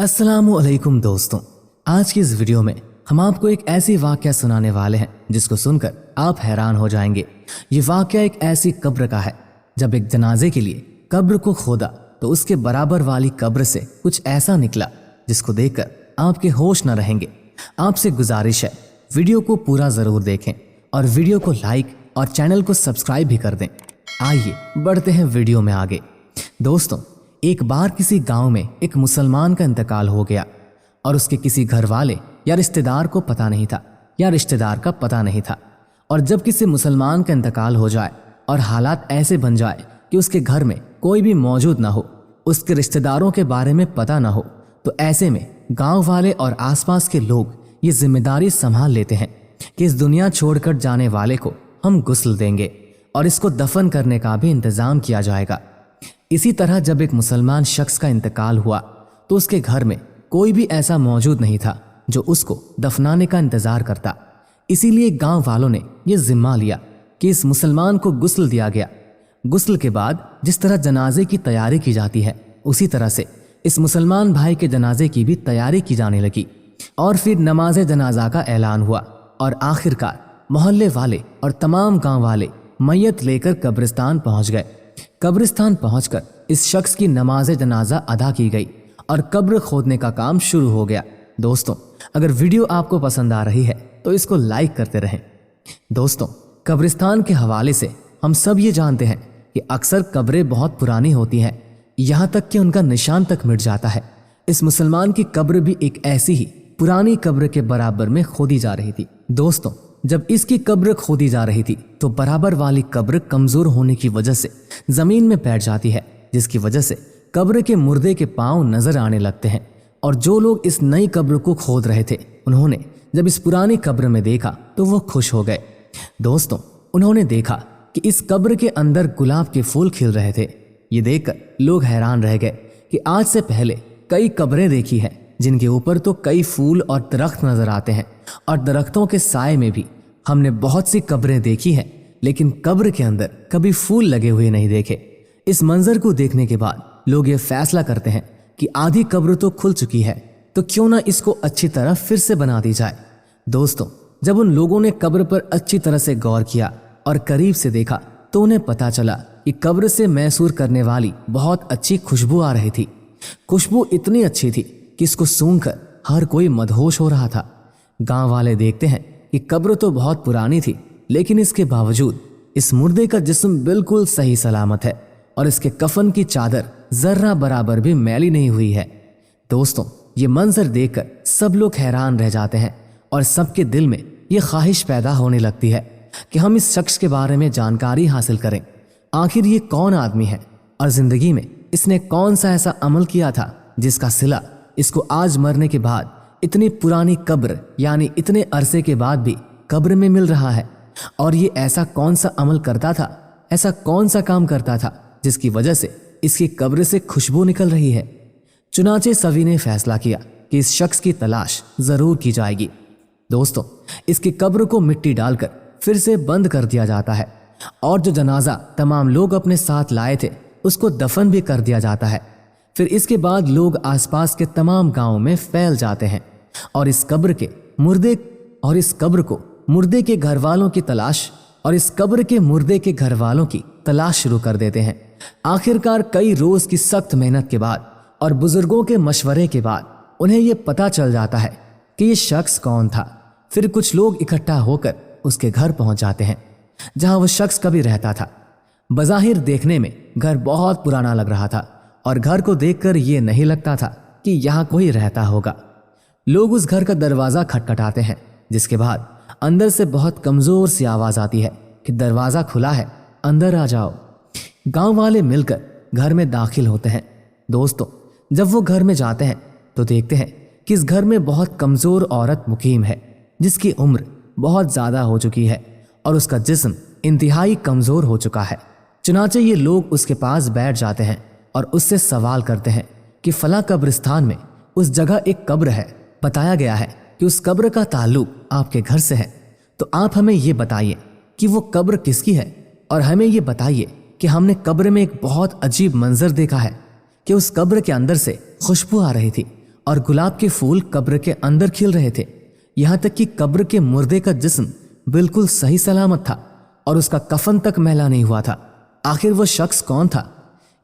अस्सलामुअलैकुम दोस्तों, आज की इस वीडियो में हम आपको एक ऐसी वाकया सुनाने वाले हैं जिसको सुनकर आप हैरान हो जाएंगे। ये वाकया एक ऐसी कब्र का है। जब एक जनाजे के लिए कब्र को खोदा तो उसके बराबर वाली कब्र से कुछ ऐसा निकला जिसको देखकर आपके होश न रहेंगे। आपसे गुजारिश है, वीडियो को पूरा जरूर देखें और वीडियो को लाइक और चैनल को सब्सक्राइब भी कर दें। आइए बढ़ते हैं वीडियो में आगे। दोस्तों, एक बार किसी गांव में एक मुसलमान का इंतकाल हो गया और उसके किसी घर वाले या रिश्तेदार को पता नहीं था या रिश्तेदार का पता नहीं था। और जब किसी मुसलमान का इंतकाल हो जाए और हालात ऐसे बन जाए कि उसके घर में कोई भी मौजूद ना हो, उसके रिश्तेदारों के बारे में पता ना हो, तो ऐसे में गांव वाले और आसपास के लोग ये जिम्मेदारी संभाल लेते हैं कि इस दुनिया छोड़कर जाने वाले को हम गुस्ल देंगे और इसको दफन करने का भी इंतजाम किया जाएगा। इसी तरह जब एक मुसलमान शख्स का इंतकाल हुआ तो उसके घर में कोई भी ऐसा मौजूद नहीं था जो उसको दफनाने का इंतजार करता। इसीलिए गांव वालों ने यह जिम्मा लिया कि इस मुसलमान को गुस्ल दिया गया। गुस्ल के बाद जिस तरह जनाजे की तैयारी की जाती है, उसी तरह से इस मुसलमान भाई के जनाजे की भी तैयारी की जाने लगी। और फिर नमाज जनाजा का ऐलान हुआ और आखिरकार मोहल्ले वाले और तमाम गांव वाले मैयत लेकर कब्रिस्तान पहुंच गए। कब्रिस्तान पहुंचकर इस शख्स की नमाज जनाजा अदा की गई और कब्र खोदने का काम शुरू हो गया। दोस्तों, अगर वीडियो आपको पसंद आ रही है तो इसको लाइक करते रहें। दोस्तों, कब्रिस्तान के हवाले से हम सब ये जानते हैं कि अक्सर कब्रें बहुत पुरानी होती हैं, यहाँ तक कि उनका निशान तक मिट जाता है। इस मुसलमान की कब्र भी एक ऐसी ही पुरानी कब्र के बराबर में खोदी जा रही थी। दोस्तों, जब इसकी कब्र खोदी जा रही थी तो बराबर वाली कब्र कमजोर होने की वजह से जमीन में बैठ जाती है, जिसकी वजह से कब्र के मुर्दे के पांव नजर आने लगते हैं। और जो लोग इस नई कब्र को खोद रहे थे, उन्होंने जब इस पुरानी कब्र में देखा तो वो खुश हो गए। दोस्तों, उन्होंने देखा कि इस कब्र के अंदर गुलाब के फूल खिल रहे थे। ये देखकर लोग हैरान रह गए कि आज से पहले कई कब्रें देखी हैं जिनके ऊपर तो कई फूल और दरख्त नजर आते हैं, और दरख्तों के साए में भी हमने बहुत सी कब्रें देखी हैं, लेकिन कब्र के अंदर कभी फूल लगे हुए नहीं देखे। इस मंजर को देखने के बाद लोग ये फैसला करते हैं कि आधी कब्र तो खुल चुकी है, तो क्यों ना इसको अच्छी तरह फिर से बना दी जाए। दोस्तों, जब उन लोगों ने कब्र पर अच्छी तरह से गौर किया और करीब से देखा तो उन्हें पता चला कि कब्र से मैसूर करने वाली बहुत अच्छी खुशबू आ रही थी। खुशबू इतनी अच्छी थी कि इसको सूंघकर हर कोई मदहोश हो रहा था। गांव वाले देखते हैं कि कब्र तो बहुत पुरानी थी, लेकिन इसके बावजूद इस मुर्दे का जिस्म बिल्कुल सही सलामत है और इसके कफन की चादर जर्रा बराबर भी मैली नहीं हुई है। दोस्तों, ये मंजर देखकर सब लोग हैरान रह जाते हैं और सबके दिल में ये ख्वाहिश पैदा होने लगती है कि हम इस शख्स के बारे में जानकारी हासिल करें। आखिर ये कौन आदमी है और जिंदगी में इसने कौन सा ऐसा अमल किया था जिसका सिला इसको आज मरने के बाद इतनी पुरानी कब्र यानी इतने अरसे के बाद भी कब्र में मिल रहा है। और ये ऐसा कौन सा अमल करता था, ऐसा कौन सा काम करता था जिसकी वजह से इसकी कब्र से खुशबू निकल रही है। चुनाचे सभी ने फैसला किया कि इस शख्स की तलाश जरूर की जाएगी। दोस्तों, इसकी कब्र को मिट्टी डालकर फिर से बंद कर दिया जाता है और जो जनाजा तमाम लोग अपने साथ लाए थे उसको दफन भी कर दिया जाता है। फिर इसके बाद लोग आसपास के तमाम गांवों में फैल जाते हैं और इस कब्र को मुर्दे के घर वालों की तलाश शुरू कर देते हैं। आखिरकार कई रोज की सख्त मेहनत के बाद और बुजुर्गों के मशवरे के बाद उन्हें यह पता चल जाता है कि ये शख्स कौन था। फिर कुछ लोग इकट्ठा होकर उसके घर पहुंच जाते हैं जहां वो शख्स कभी रहता था। बज़ाहिर देखने में घर बहुत पुराना लग रहा था और घर को देखकर ये नहीं लगता था कि यहाँ कोई रहता होगा। लोग उस घर का दरवाज़ा खटखटाते हैं, जिसके बाद अंदर से बहुत कमज़ोर सी आवाज़ आती है कि दरवाज़ा खुला है, अंदर आ जाओ। गांव वाले मिलकर घर में दाखिल होते हैं। दोस्तों, जब वो घर में जाते हैं तो देखते हैं कि इस घर में बहुत कमज़ोर औरत मुकीम है, जिसकी उम्र बहुत ज़्यादा हो चुकी है और उसका जिस्म इंतहाई कमज़ोर हो चुका है। चुनाचे ये लोग उसके पास बैठ जाते हैं और उससे सवाल करते हैं कि फला कब्रिस्तान में उस जगह एक कब्र है, बताया गया है कि उस कब्र का ताल्लुक आपके घर से है, तो आप हमें ये बताइए कि वो कब्र किसकी है, और हमें ये बताइए कि हमने कब्र में एक बहुत अजीब मंजर देखा है कि उस कब्र के अंदर से खुशबू आ रही थी और गुलाब के फूल कब्र के अंदर खिल रहे थे। यहाँ तक कि कब्र के मुर्दे का जिस्म बिल्कुल सही सलामत था और उसका कफन तक मैला नहीं हुआ था। आखिर वो शख्स कौन था?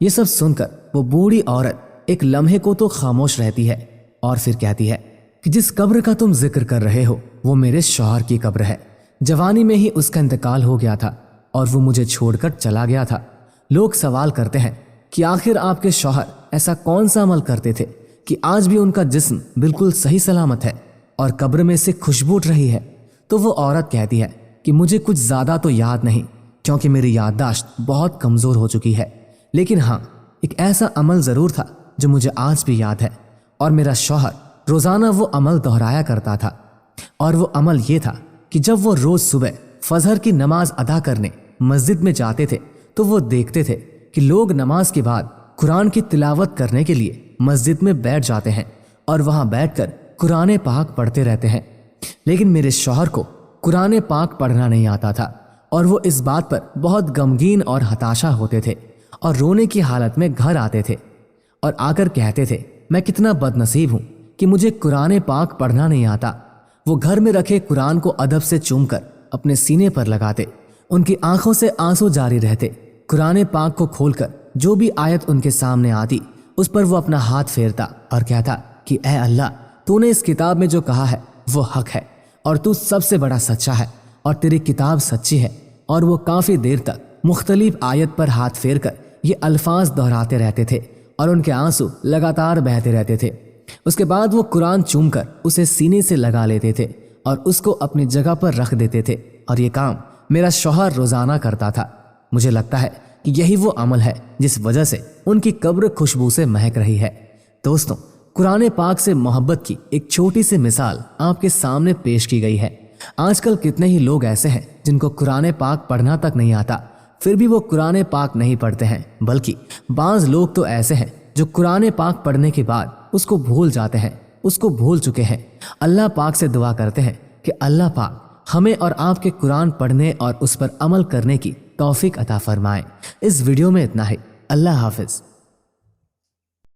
ये सब सुनकर वो बूढ़ी औरत एक लम्हे को तो खामोश रहती है और फिर कहती है कि जिस कब्र का तुम जिक्र कर रहे हो वो मेरे शौहर की कब्र है। जवानी में ही उसका इंतकाल हो गया था और वो मुझे छोड़कर चला गया था। लोग सवाल करते हैं कि आखिर आपके शौहर ऐसा कौन सा अमल करते थे कि आज भी उनका जिस्म बिल्कुल सही सलामत है और कब्र में से खुशबू उठ रही है। तो वो औरत कहती है कि मुझे कुछ ज़्यादा तो याद नहीं, क्योंकि मेरी याददाश्त बहुत कमज़ोर हो चुकी है, लेकिन हाँ, एक ऐसा अमल ज़रूर था जो मुझे आज भी याद है और मेरा शौहर रोज़ाना वो अमल दोहराया करता था। और वो अमल ये था कि जब वो रोज़ सुबह फजर की नमाज अदा करने मस्जिद में जाते थे तो वो देखते थे कि लोग नमाज के बाद कुरान की तिलावत करने के लिए मस्जिद में बैठ जाते हैं और वहाँ बैठकर कुरान पाक पढ़ते रहते हैं। लेकिन मेरे शौहर को कुरान पाक पढ़ना नहीं आता था और वो इस बात पर बहुत गमगीन और हताशा होते थे और रोने की हालत में घर आते थे और आकर कहते थे, मैं कितना बदनसीब हूँ कि मुझे कुरान पाक पढ़ना नहीं आता। वो घर में रखे कुरान को अदब से चूमकर अपने सीने पर लगाते। उनकी आंखों से आंसू जारी रहते। कुरान पाक को खोलकर जो भी आयत उनके सामने आती उस पर वो अपना हाथ फेरता और कहता कि ऐ अल्लाह, तूने इस किताब में जो कहा है वो हक है और तू सबसे बड़ा सच्चा है और तेरी किताब सच्ची है। और वो काफ़ी देर तक मुख्तलिफ आयत पर हाथ फेर कर ये अल्फाज दोहराते रहते थे और उनके आंसू लगातार बहते रहते थे। उसके बाद वो कुरान चूमकर उसे सीने से लगा लेते थे और उसको अपनी जगह पर रख देते थे और ये काम मेरा शौहर रोज़ाना करता था। मुझे लगता है कि यही वो अमल है जिस वजह से उनकी कब्र खुशबू से महक रही है। दोस्तों, कुरान पाक से मोहब्बत की एक छोटी सी मिसाल आपके सामने पेश की गई है। आजकल कितने ही लोग ऐसे हैं जिनको कुरान पाक पढ़ना तक नहीं आता, फिर भी वो कुरान पाक नहीं पढ़ते हैं, बल्कि बाज़ लोग तो ऐसे हैं जो कुरान पाक पढ़ने के बाद उसको भूल जाते हैं, उसको भूल चुके हैं। अल्लाह पाक से दुआ करते हैं कि अल्लाह पाक हमें और आपके कुरान पढ़ने और उस पर अमल करने की तौफीक अता फरमाएं। इस वीडियो में इतना ही। अल्लाह हाफिज़।